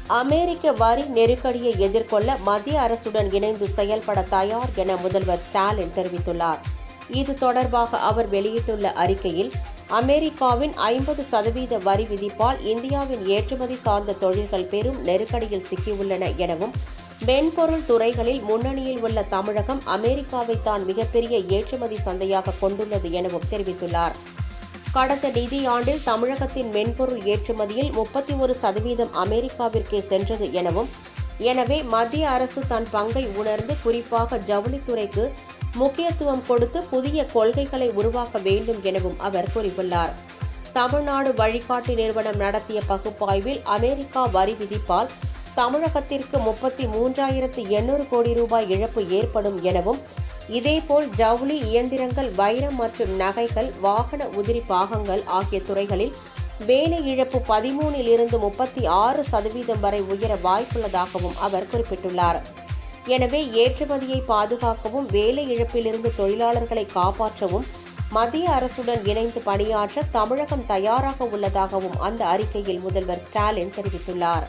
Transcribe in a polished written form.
அமெரிக்க வரி நெருக்கடியை எதிர்கொள்ள மத்திய அரசுடன் இணைந்து செயல்பட தயார் என முதல்வர் ஸ்டாலின் தெரிவித்துள்ளார். இது தொடர்பாக அவர் வெளியிட்டுள்ள அறிக்கையில், அமெரிக்காவின் 50% வரி விதிப்பால் இந்தியாவின் ஏற்றுமதி சார்ந்த தொழில்கள் பெரும் நெருக்கடியில் சிக்கியுள்ளன எனவும், மென்பொருள் துறைகளில் முன்னணியில் உள்ள தமிழகம் அமெரிக்காவை தான் மிகப்பெரிய ஏற்றுமதி சந்தையாக கொண்டுள்ளது எனவும் தெரிவித்துள்ளார். கடந்த நிதியாண்டில் தமிழகத்தின் மென்பொருள் ஏற்றுமதியில் 31% அமெரிக்காவிற்கே சென்றது எனவும், எனவே மத்திய அரசு தன் பங்கை உணர்ந்து குறிப்பாக ஜவுளித்துறைக்கு முக்கியத்துவம் கொடுத்து புதிய கொள்கைகளை உருவாக்க வேண்டும் எனவும் அவர் கூறியுள்ளார். தமிழ்நாடு வழிகாட்டி நிறுவனம் நடத்திய பகுப்பாய்வில் அமெரிக்கா வரி விதிப்பால் தமிழகத்திற்கு 33,800 கோடி ரூபாய் இழப்பு ஏற்படும் எனவும், இதேபோல் ஜவுளி, இயந்திரங்கள், வைரம் மற்றும் நகைகள், வாகன உதிரி பாகங்கள் ஆகிய துறைகளில் வேலை இழப்பு 13 36% வரை உயர வாய்ப்புள்ளதாகவும் அவர் குறிப்பிட்டுள்ளார். எனவே ஏற்றுமதியை பாதுகாக்கவும் வேலை இழப்பிலிருந்து தொழிலாளர்களை காப்பாற்றவும் மத்திய அரசுடன் இணைந்து பணியாற்ற தமிழகம் தயாராக உள்ளதாகவும் அந்த அறிக்கையில் முதல்வர் ஸ்டாலின் தெரிவித்துள்ளார்.